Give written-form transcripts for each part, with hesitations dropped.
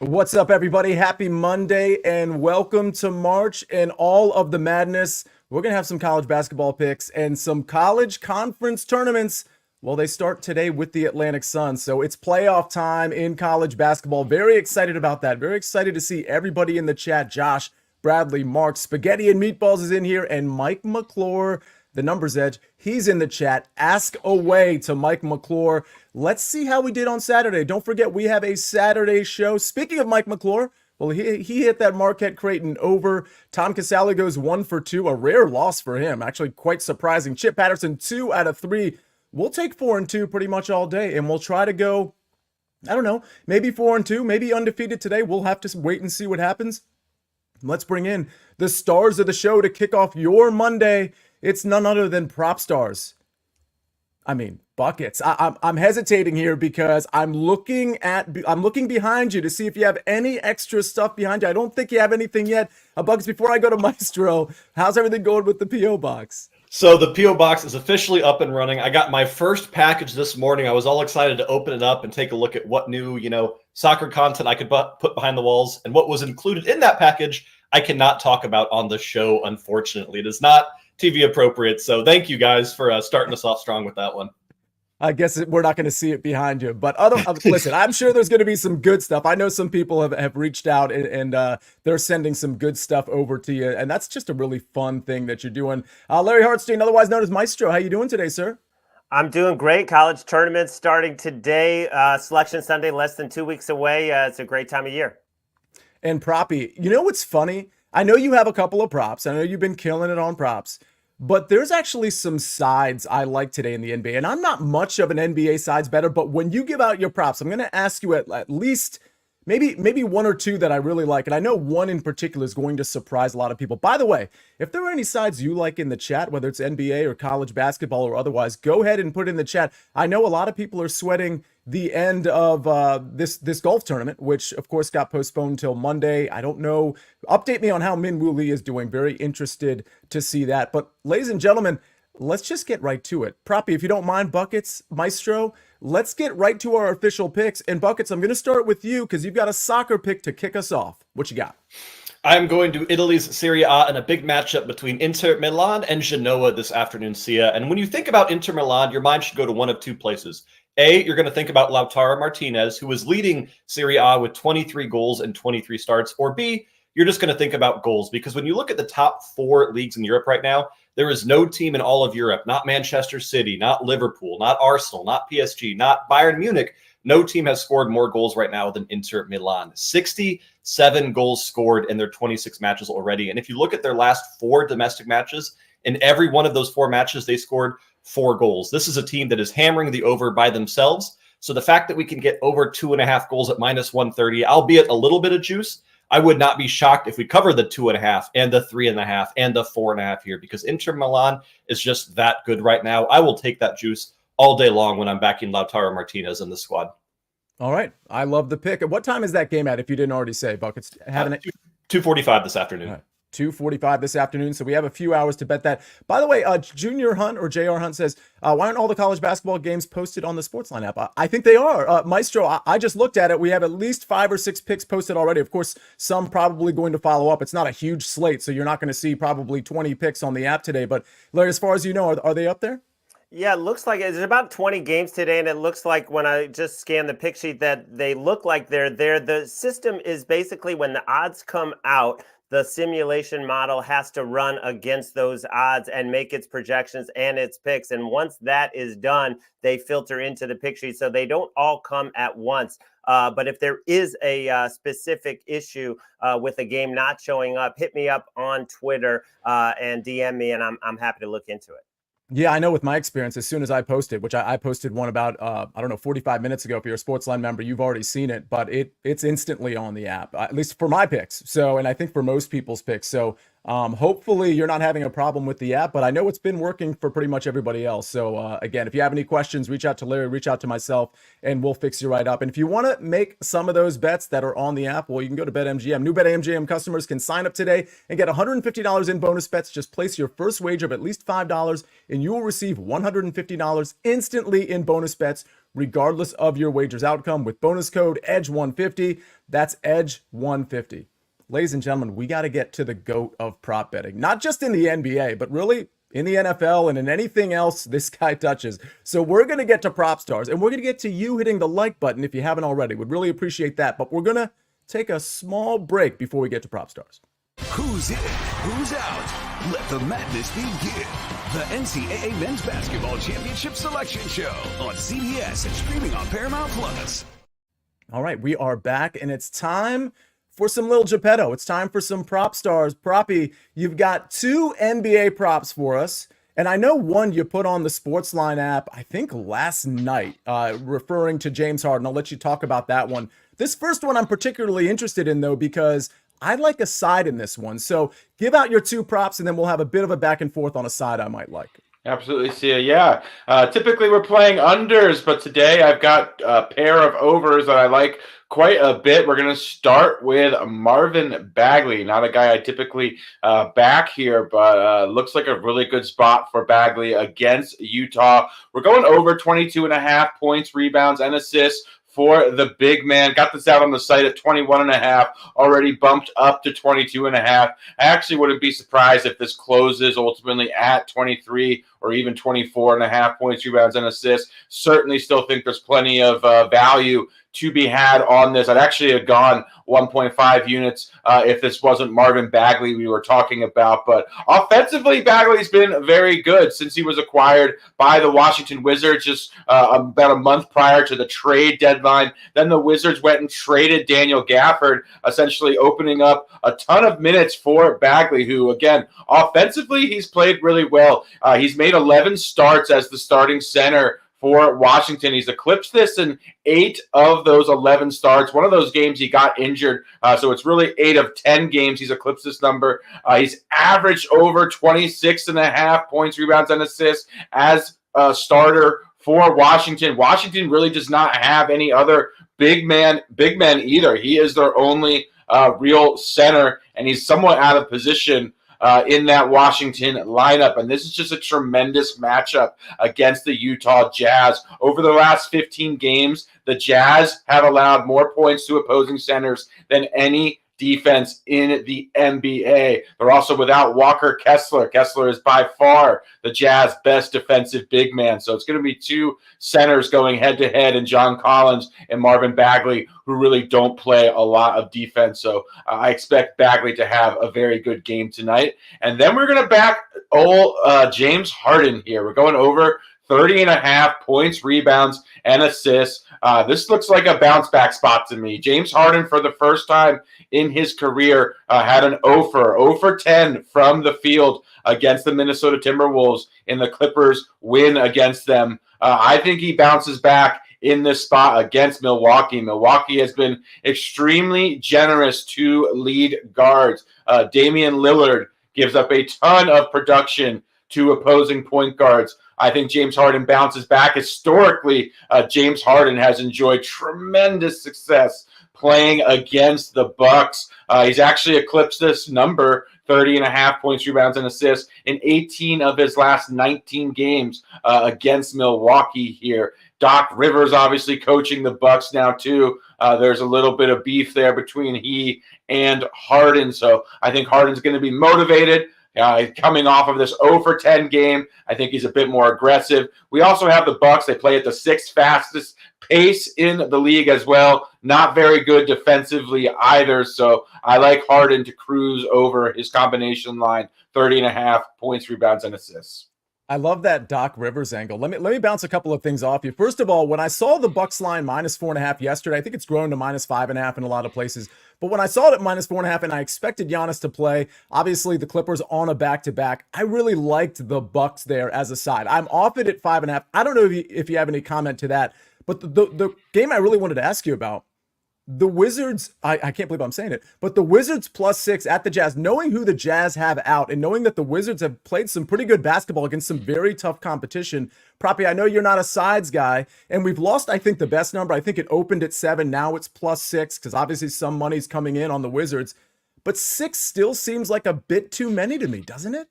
What's up, everybody? Happy Monday and welcome to March and all of the madness. We're going to have some college basketball picks and some college conference tournaments. Well, they start today with the Atlantic Sun. So it's playoff time in college basketball. Very excited about that. Very excited to see everybody in the chat. Josh, Bradley, Mark, Spaghetti and Meatballs is in here, and Mike McClure, the numbers edge, he's in the chat. Ask away to Mike McClure. Let's see how we did on Saturday. Don't forget, we have a Saturday show. Speaking of Mike McClure, well, he hit that Marquette Creighton over. Tom Casale goes 1 for 2, a rare loss for him. Actually, quite surprising. Chip Patterson, 2 out of 3. We'll take 4 and 2 pretty much all day, and we'll try to go, I don't know, maybe 4 and 2, maybe undefeated today. We'll have to wait and see what happens. Let's bring in the stars of the show to kick off your Monday. It's none other than Propstarz. I mean, Buckets. I'm hesitating here because I'm looking behind you to see if you have any extra stuff behind you. I don't think you have anything yet. Buckets, before I go to Maestro, how's everything going with the P.O. Box? So the P.O. Box is officially up and running. I got my first package this morning. I was all excited to open it up and take a look at what new, soccer content I could put behind the walls. And what was included in that package, I cannot talk about on the show, unfortunately. It is not TV appropriate. So thank you guys for starting us off strong with that one. I guess we're not going to see it behind you, but listen, I'm sure there's going to be some good stuff. I know some people have reached out and they're sending some good stuff over to you, and that's just a really fun thing that you're doing. Larry Hartstein, otherwise known as Maestro, how you doing today, sir? I'm doing great. College tournaments starting today. Selection Sunday, less than 2 weeks away. It's a great time of year. And Proppy, you know what's funny? I know you have a couple of props. I know you've been killing it on props. But there's actually some sides I like today in the NBA. And I'm not much of an NBA sides bettor, but when you give out your props, I'm going to ask you at least maybe one or two that I really like. And I know one in particular is going to surprise a lot of people. By the way, if there are any sides you like in the chat, whether it's NBA or college basketball or otherwise, go ahead and put it in the chat. I know a lot of people are sweating the end of this golf tournament, which of course got postponed till Monday. I don't know. Update me on how Min Woo Lee is doing. Very interested to see that. But ladies and gentlemen, let's just get right to it. Proppy, if you don't mind, Buckets, Maestro, let's get right to our official picks. And Buckets, I'm going to start with you because you've got a soccer pick to kick us off. What you got? I'm going to Italy's Serie A in a big matchup between Inter Milan and Genoa this afternoon, Sia. And when you think about Inter Milan, your mind should go to one of two places. A, you're going to think about Lautaro Martinez, who is leading Serie A with 23 goals and 23 starts. Or B, you're just going to think about goals. Because when you look at the top 4 leagues in Europe right now, there is no team in all of Europe, not Manchester City, not Liverpool, not Arsenal, not PSG, not Bayern Munich. No team has scored more goals right now than Inter Milan. 67 goals scored in their 26 matches already. And if you look at their last 4 domestic matches, in every one of those 4 matches, they scored 4 goals. This is a team that is hammering the over by themselves. So the fact that we can get over 2.5 goals at minus 130, albeit a little bit of juice, I would not be shocked if we cover the 2.5 and the 3.5 and the 4.5 here, because Inter Milan is just that good right now. I will take that juice all day long when I'm backing Lautaro Martinez in the squad. All right. I love the pick. What time is that game at, if you didn't already say, Buckets? 2:45 this afternoon. All right. 2:45 this afternoon, so we have a few hours to bet that. By the way, Junior Hunt or JR Hunt says, why aren't all the college basketball games posted on the SportsLine app? I think they are. Maestro, I just looked at it. We have at least 5 or 6 picks posted already. Of course, some probably going to follow up. It's not a huge slate, so you're not going to see probably 20 picks on the app today. But Larry, as far as you know, are they up there? Yeah, it looks like it's about 20 games today, and it looks like when I just scanned the pick sheet that they look like they're there. The system is basically when the odds come out, the simulation model has to run against those odds and make its projections and its picks. And once that is done, they filter into the pick sheet. So they don't all come at once. But if there is a specific issue with a game not showing up, hit me up on Twitter and DM me, and I'm happy to look into it. Yeah, I know with my experience, as soon as I posted, which I posted one about, 45 minutes ago. If you're a SportsLine member, you've already seen it, but it's instantly on the app, at least for my picks. So, and I think for most people's picks. So hopefully you're not having a problem with the app, but I know it's been working for pretty much everybody else. So again, if you have any questions, reach out to Larry, reach out to myself, and we'll fix you right up. And if you want to make some of those bets that are on the app, well, you can go to BetMGM. New BetMGM customers can sign up today and get $150 in bonus bets. Just place your first wager of at least $5 and you will receive $150 instantly in bonus bets regardless of your wager's outcome with bonus code EDGE150. That's EDGE150. Ladies and gentlemen, we got to get to the GOAT of prop betting, not just in the NBA, but really in the NFL and in anything else this guy touches. So we're going to get to Propstarz, and we're going to get to you hitting the like button if you haven't already. Would really appreciate that. But we're going to take a small break before we get to Propstarz. Who's in? Who's out? Let the madness begin. The NCAA Men's Basketball Championship Selection Show on CBS and streaming on Paramount Plus. All right, we are back, and it's time for some little Geppetto. It's time for some Propstarz. Proppy, you've got 2 NBA props for us. And I know one you put on the SportsLine app, I think last night, referring to James Harden. I'll let you talk about that one. This first one I'm particularly interested in, though, because I like a side in this one. So give out your 2 props, and then we'll have a bit of a back and forth on a side I might like. Absolutely, Sia. Yeah. Typically we're playing unders, but today I've got a pair of overs that I like quite a bit. We're going to start with Marvin Bagley, not a guy I typically back here, but looks like a really good spot for Bagley against Utah. We're going over 22.5 points, rebounds, and assists for the big man. Got this out on the site at 21.5, already bumped up to 22.5. I actually wouldn't be surprised if this closes ultimately at 23 or even 24.5 points, rebounds, and assists. Certainly still think there's plenty of value to be had on this. I'd actually have gone 1.5 units if this wasn't Marvin Bagley we were talking about. But offensively, Bagley's been very good since he was acquired by the Washington Wizards just about a month prior to the trade deadline. Then the Wizards went and traded Daniel Gafford, essentially opening up a ton of minutes for Bagley, who, again, offensively, he's played really well. He's made 11 starts as the starting center for Washington. He's eclipsed this in 8 of those 11 starts. One of those games he got injured, so it's really 8 of 10 games he's eclipsed this number. He's averaged over 26.5 points, rebounds, and assists as a starter for Washington. Washington really does not have any other big men either. He is their only real center, and he's somewhat out of position in that Washington lineup. And this is just a tremendous matchup against the Utah Jazz. Over the last 15 games, the Jazz have allowed more points to opposing centers than any defense in the NBA. They're also without Walker Kessler. Kessler is by far the Jazz best defensive big man. So it's going to be 2 centers going head-to-head in John Collins and Marvin Bagley, who really don't play a lot of defense. So I expect Bagley to have a very good game tonight. And then we're going to back old James Harden here. We're going over 30.5 points, rebounds, and assists. This looks like a bounce back spot to me. James Harden, for the first time in his career, had an 0 for 10 from the field against the Minnesota Timberwolves in the Clippers win against them. I think he bounces back in this spot against Milwaukee. Milwaukee has been extremely generous to lead guards. Damian Lillard gives up a ton of production to opposing point guards. I think James Harden bounces back. Historically, James Harden has enjoyed tremendous success playing against the Bucks. He's actually eclipsed this number, 30.5 points, rebounds, and assists in 18 of his last 19 games against Milwaukee here. Doc Rivers obviously coaching the Bucks now too. There's a little bit of beef there between he and Harden. So I think Harden's going to be motivated. Coming off of this 0 for 10 game, I think he's a bit more aggressive. We also have the Bucks. They play at the 6th fastest pace in the league as well. Not very good defensively either. So I like Harden to cruise over his combination line, 30.5 points, rebounds, and assists. I love that Doc Rivers angle. Let me bounce a couple of things off you. First of all, when I saw the Bucks line -4.5 yesterday, I think it's grown to -5.5 in a lot of places. But when I saw it at -4.5 and I expected Giannis to play, obviously the Clippers on a back-to-back, I really liked the Bucks there as a side. I'm off it at 5.5. I don't know if you have any comment to that, but the game I really wanted to ask you about, the Wizards, I can't believe I'm saying it, but the Wizards +6 at the Jazz, knowing who the Jazz have out and knowing that the Wizards have played some pretty good basketball against some very tough competition. Proppy, I know you're not a sides guy, and we've lost, I think, the best number. I think it opened at 7. Now it's +6 because obviously some money's coming in on the Wizards. But 6 still seems like a bit too many to me, doesn't it?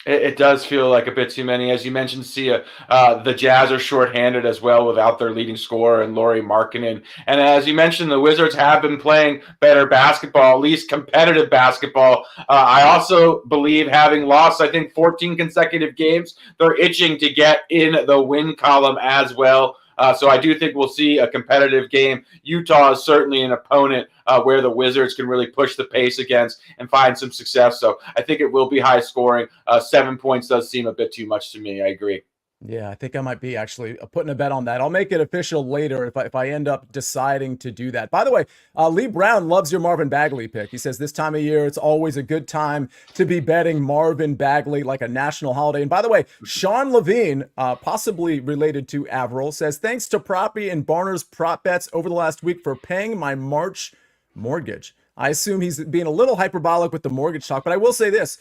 It does feel like a bit too many. As you mentioned, Sia, the Jazz are shorthanded as well without their leading scorer and Lauri Markkanen. And as you mentioned, the Wizards have been playing better basketball, at least competitive basketball. I also believe, having lost, I think, 14 consecutive games, they're itching to get in the win column as well. So I do think we'll see a competitive game. Utah is certainly an opponent where the Wizards can really push the pace against and find some success. So I think it will be high scoring. 7 points does seem a bit too much to me. I agree. Yeah, I think I might be actually putting a bet on that. I'll make it official later if I end up deciding to do that. By the way, Lee Brown loves your Marvin Bagley pick. He says this time of year, it's always a good time to be betting Marvin Bagley like a national holiday. And by the way, Sean Levine, possibly related to Avril, says, thanks to Proppy and Barner's prop bets over the last week for paying my March mortgage. I assume he's being a little hyperbolic with the mortgage talk, but I will say this,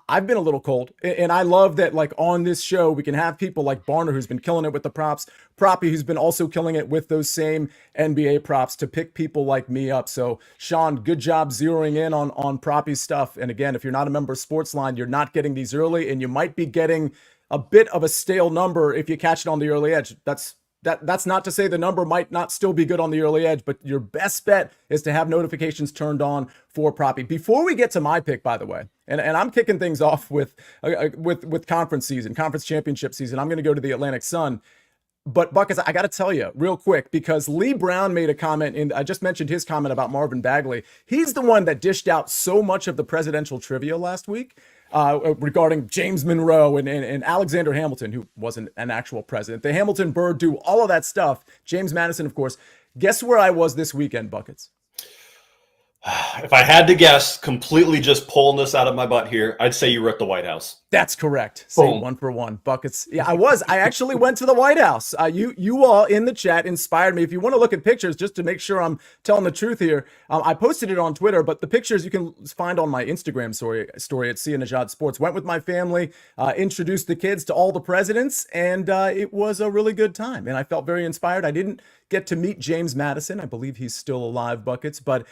I've been a little cold, and I love that, like, on this show, we can have people like Barner, who's been killing it with the props, Proppy, who's been also killing it with those same NBA props, to pick people like me up. So Sean, good job zeroing in on Proppy's stuff. And again, if you're not a member of SportsLine, you're not getting these early, and you might be getting a bit of a stale number if you catch it on the early edge. That's not to say the number might not still be good on the early edge, but your best bet is to have notifications turned on for Proppy. Before we get to my pick, by the way, and I'm kicking things off with conference championship season. I'm going to go to the Atlantic Sun. But Buckets, I got to tell you real quick, because Lee Brown made a comment, I just mentioned his comment about Marvin Bagley. He's the one that dished out so much of the presidential trivia last week. Regarding James Monroe and Alexander Hamilton, who wasn't an actual president, the Hamilton Bird, do all of that stuff. James Madison, of course. Guess where I was this weekend, Buckets? If I had to guess, completely just pulling this out of my butt here, I'd say you were at the White House. That's correct. Same 1 for 1. Buckets. Yeah, I was. I actually went to the White House. You all in the chat inspired me. If you want to look at pictures, just to make sure I'm telling the truth here, I posted it on Twitter, but the pictures you can find on my Instagram story at Sia Nejad Sports. Went with my family, introduced the kids to all the presidents, and it was a really good time. And I felt very inspired. I didn't get to meet James Madison. I believe he's still alive, Buckets, but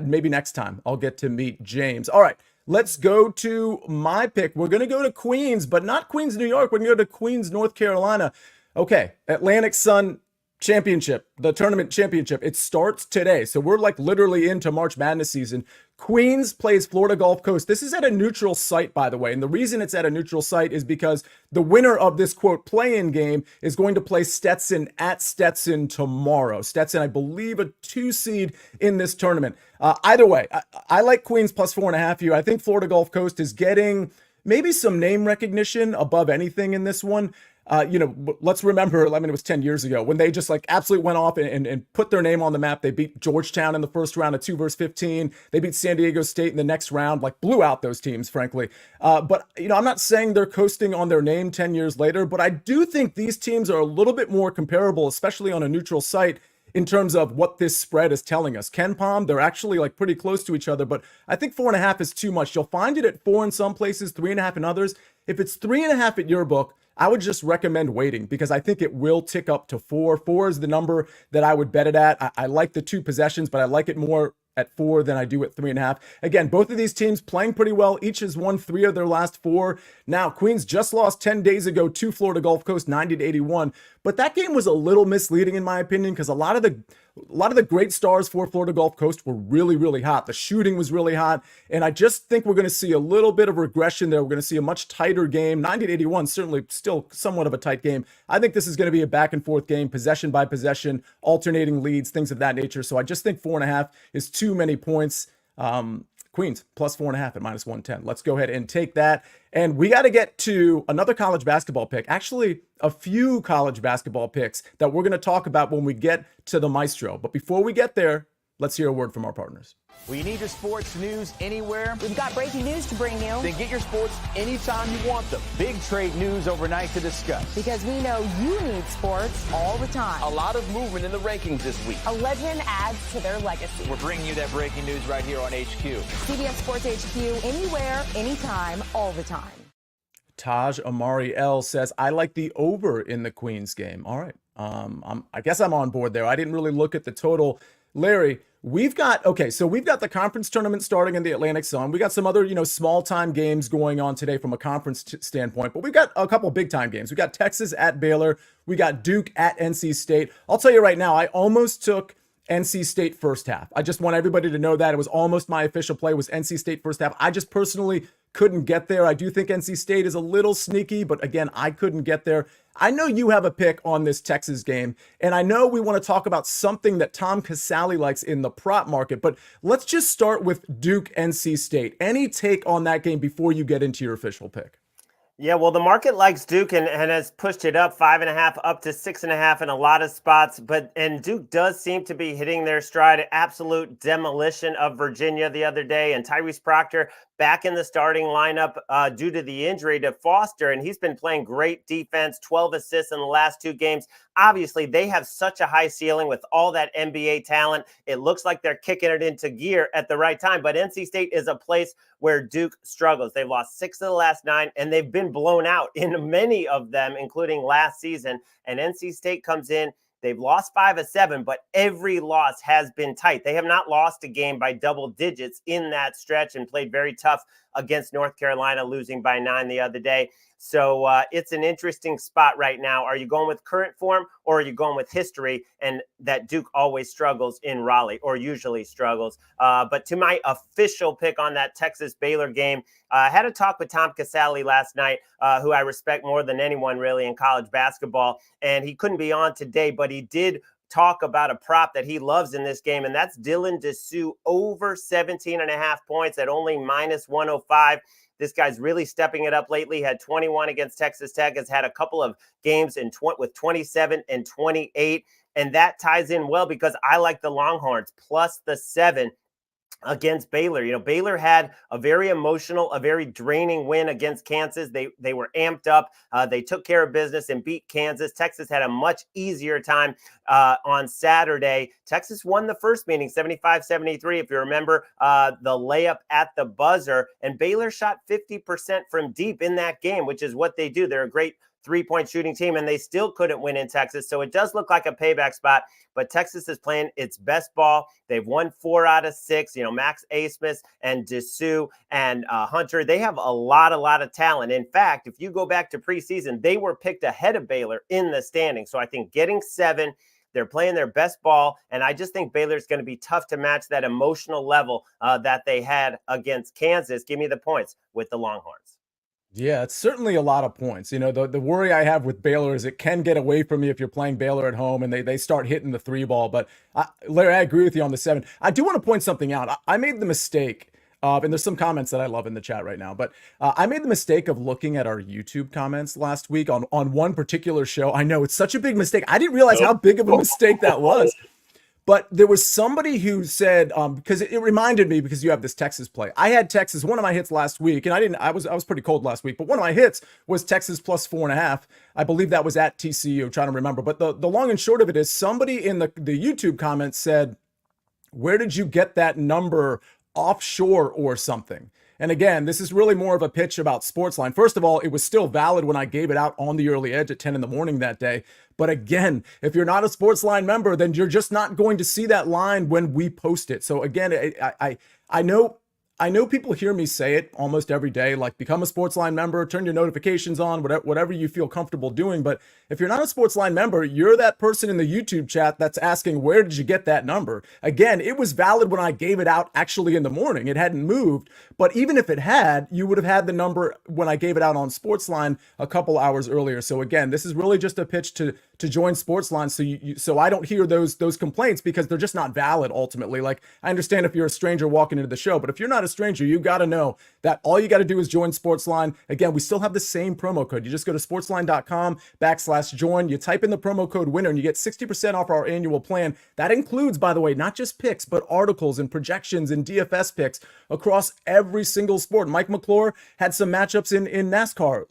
maybe next time I'll get to meet James. All right. Let's go to my pick. We're going to go to Queens, but not Queens, New York. We're going to go to Queens, North Carolina. Okay, Atlantic Sun Championship, the tournament championship. It starts today. So we're like literally into March Madness season. Queens plays Florida Gulf Coast. This is at a neutral site, by the way. And the reason it's at a neutral site is because the winner of this, quote, play-in game is going to play Stetson at Stetson tomorrow. Stetson, I believe, a 2 seed in this tournament. Either way, I like Queens plus 4.5 here. I think Florida Gulf Coast is getting maybe some name recognition above anything in this one. Let's remember, it was 10 years ago when they just like absolutely went off and put their name on the map. They beat Georgetown in the first round of 2-15. They beat San Diego State in the next round, like blew out those teams, frankly. But I'm not saying they're coasting on their name 10 years later, but I do think these teams are a little bit more comparable, especially on a neutral site, in terms of what this spread is telling us. Ken Palm, they're actually like pretty close to each other, but I think 4.5 is too much. You'll find it at 4 in some places, 3.5 in others. If it's 3.5 at your book, I would just recommend waiting, because I think it will tick up to 4. 4 is the number that I would bet it at. I like the 2 possessions, but I like it more at 4 than I do at 3.5. Again, both of these teams playing pretty well. Each has won 3 of their last 4. Now, Queens just lost 10 days ago to Florida Gulf Coast, 90-81. But that game was a little misleading, in my opinion, because a lot of the great stars for Florida Gulf Coast were really, really hot. The shooting was really hot. And I just think we're going to see a little bit of regression there. We're going to see a much tighter game. 90-81, certainly still somewhat of a tight game. I think this is going to be a back and forth game, possession by possession, alternating leads, things of that nature. So I just think 4.5 is too many points. Queens plus 4.5 at -110. Let's go ahead and take that. And we got to get to another college basketball pick. Actually, a few college basketball picks that we're going to talk about when we get to the Maestro. But before we get there, let's hear a word from our partners. Well, you need your sports news anywhere? We've got breaking news to bring you. Then get your sports anytime you want them. Big trade news overnight to discuss. Because we know you need sports all the time. A lot of movement in the rankings this week. A legend adds to their legacy. We're bringing you that breaking news right here on HQ. CBS Sports HQ, anywhere, anytime, all the time. Taj Amari L says, I like the over in the Queens game. All right. I guess I'm on board there. I didn't really look at the total. Larry, we've got the conference tournament starting in the Atlantic Sun. We got some other, small time games going on today from a conference standpoint, but we got a couple big time games. We got Texas at Baylor. We got Duke at NC State. I'll tell you right now, I almost took NC State first half. I just want everybody to know that it was almost my official play was NC State first half. I just personally couldn't get there. I do think NC State is a little sneaky, but again, I couldn't get there. I know you have a pick on this Texas game, and I know we want to talk about something that Tom Casale likes in the prop market, but let's just start with Duke NC State. Any take on that game before you get into your official pick? Yeah, well, the market likes Duke and has pushed it up 5.5 up to 6.5 in a lot of spots. And Duke does seem to be hitting their stride. Absolute demolition of Virginia the other day. And Tyrese Proctor back in the starting lineup due to the injury to Foster. And he's been playing great defense, 12 assists in the last 2 games. Obviously, they have such a high ceiling with all that NBA talent. It looks like they're kicking it into gear at the right time. But NC State is a place where Duke struggles. They've lost 6 of the last 9, and they've been blown out in many of them, including last season. And NC State comes in. They've lost 5 of 7, but every loss has been tight. They have not lost a game by double digits in that stretch and played very tough against North Carolina, losing by 9 the other day. So it's an interesting spot right now. Are you going with current form or are you going with history? And that Duke always struggles in Raleigh, or usually struggles. But to my official pick on that Texas Baylor game, I had a talk with Tom Casale last night, who I respect more than anyone really in college basketball. And he couldn't be on today, but he did talk about a prop that he loves in this game, and that's Dylan Dessou over 17.5 points at only -105. This guy's really stepping it up lately. Had 21 against Texas Tech, has had a couple of games with 27 and 28. And that ties in well because I like the Longhorns plus the 7 against Baylor. Baylor had a very emotional, a very draining win against Kansas. They were amped up. They took care of business and beat Kansas. Texas had a much easier time on Saturday. Texas won the first meeting, 75-73, if you remember, the layup at the buzzer. And Baylor shot 50% from deep in that game, which is what they do. They're a great 3-point shooting team, and they still couldn't win in Texas. So it does look like a payback spot, but Texas is playing its best ball. They've won 4 out of 6. Max Asmus and Dessou and Hunter, they have a lot of talent. In fact, if you go back to preseason, they were picked ahead of Baylor in the standings. So I think getting 7, they're playing their best ball, and I just think Baylor's going to be tough to match that emotional level that they had against Kansas. Give me the points with the Longhorns. Yeah, it's certainly a lot of points. The worry I have with Baylor is it can get away from you if you're playing Baylor at home and they start hitting the 3 ball. But Larry, I agree with you on the 7. I do want to point something out. I made the mistake of, and there's some comments that I love in the chat right now, but I made the mistake of looking at our YouTube comments last week on one particular show. I know it's such a big mistake. I didn't realize how big of a mistake that was. But there was somebody who said, because it reminded me, because you have this Texas play. I had Texas, one of my hits last week, and I was pretty cold last week, but one of my hits was Texas plus 4.5. I believe that was at TCU, trying to remember. But the long and short of it is somebody in the YouTube comments said, where did you get that number, offshore or something? And again, this is really more of a pitch about SportsLine. First of all, it was still valid when I gave it out on the early edge at 10 in the morning that day. But again, if you're not a SportsLine member, then you're just not going to see that line when we post it. So again, I know people hear me say it almost every day, like become a SportsLine member, turn your notifications on, whatever you feel comfortable doing. But if you're not a SportsLine member, you're that person in the YouTube chat that's asking, where did you get that number? Again, it was valid when I gave it out actually in the morning. It hadn't moved. But even if it had, you would have had the number when I gave it out on SportsLine a couple hours earlier. So again, this is really just a pitch to join SportsLine so I don't hear those complaints, because they're just not valid ultimately. Like, I understand if you're a stranger walking into the show, but if you're not a stranger, you got to know that all you got to do is join SportsLine. Again, we still have the same promo code. You just go to sportsline.com/join. You type in the promo code winner and you get 60% off our annual plan. That includes, by the way, not just picks, but articles and projections and DFS picks across every single sport. Mike McClure had some matchups in NASCAR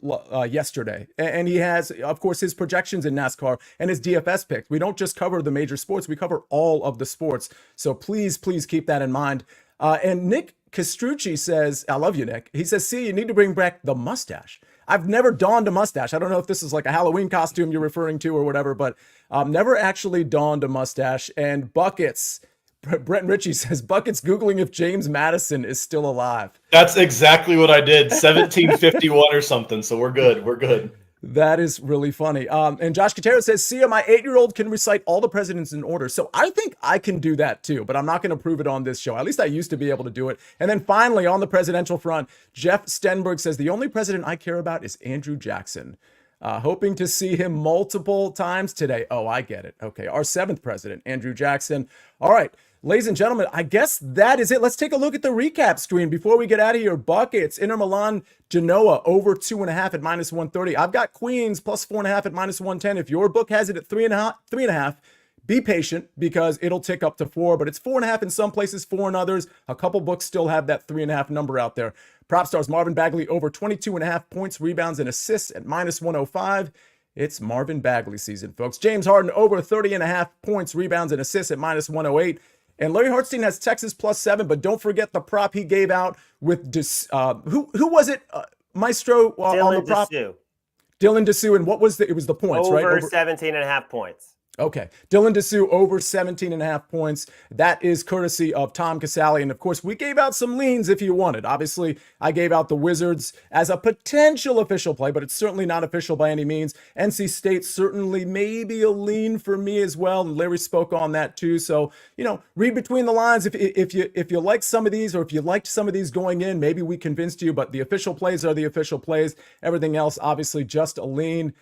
yesterday, and he has, of course, his projections in NASCAR and his DFS picks. We don't just cover the major sports, we cover all of the sports. So please keep that in mind. And Nick Castrucci says, I love you, Nick. He says, see, you need to bring back the mustache. I've never donned a mustache. I don't know if this is like a Halloween costume you're referring to or whatever, but never actually donned a mustache. And Buckets, Brent Ritchie says, Buckets Googling if James Madison is still alive. That's exactly what I did. 1751 or something. So we're good. We're good. That is really funny. And Josh Katera says, Sia, my 8-year-old can recite all the presidents in order. So I think I can do that too, but I'm not going to prove it on this show. At least I used to be able to do it. And then finally, on the presidential front, Jeff Stenberg says, the only president I care about is Andrew Jackson. Hoping to see him multiple times today. Oh, I get it. Okay, our 7th president, Andrew Jackson. All right, ladies and gentlemen, I guess that is it. Let's take a look at the recap screen before we get out of here. Buckets, Inter Milan, Genoa, over 2.5 at -130. I've got Queens plus 4.5 at -110. If your book has it at 3.5, be patient because it'll tick up to 4, but it's 4.5 in some places, 4 in others. A couple books still have that 3.5 number out there. Propstarz, Marvin Bagley over 22.5 points, rebounds, and assists at -105. It's Marvin Bagley season, folks. James Harden over 30.5 points, rebounds, and assists at -108. And Larry Hartstein has Texas plus 7, but don't forget the prop he gave out with who was it? Maestro on the prop? Dylan Dessou. And what was it was the points, right? Over 17.5 points. Okay. Dylan Dessou over 17.5 points. That is courtesy of Tom Casale. And of course, we gave out some leans if you wanted. Obviously, I gave out the Wizards as a potential official play, but it's certainly not official by any means. NC State certainly maybe a lean for me as well. And Larry spoke on that too. So, read between the lines. If you like some of these, or if you liked some of these going in, maybe we convinced you, but the official plays are the official plays. Everything else, obviously just a lean.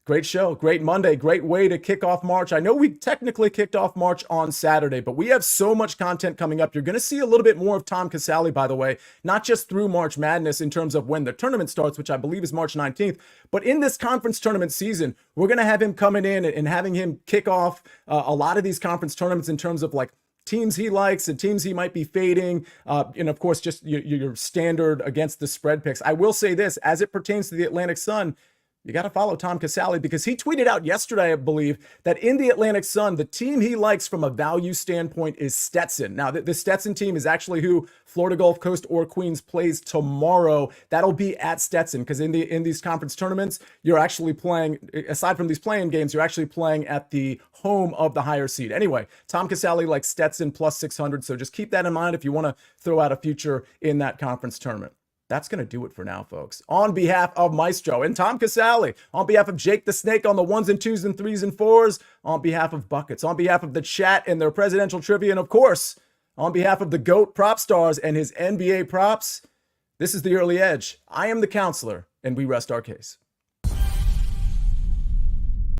Great show, great Monday, great way to kick off March. I know we technically kicked off March on Saturday, but we have so much content coming up. You're going to see a little bit more of Tom Casale, by the way, not just through March Madness in terms of when the tournament starts, which I believe is March 19th, but in this conference tournament season, we're going to have him coming in and having him kick off a lot of these conference tournaments in terms of like teams he likes and teams he might be fading, and of course, just your standard against the spread picks. I will say this, as it pertains to the Atlantic Sun, you got to follow Tom Casale because he tweeted out yesterday, I believe, that in the Atlantic Sun, the team he likes from a value standpoint is Stetson. Now, the Stetson team is actually who Florida Gulf Coast or Queens plays tomorrow. That'll be at Stetson because in these conference tournaments, you're actually playing, aside from these playing games, you're actually playing at the home of the higher seed. Anyway, Tom Casale likes Stetson plus 600, so just keep that in mind if you want to throw out a future in that conference tournament. That's going to do it for now, folks. On behalf of Maestro and Tom Casale, on behalf of Jake the Snake on the 1s and 2s and 3s and 4s, on behalf of Buckets, on behalf of the chat and their presidential trivia, and of course, on behalf of the GOAT Propstarz and his NBA props, this is The Early Edge. I am the counselor, and we rest our case.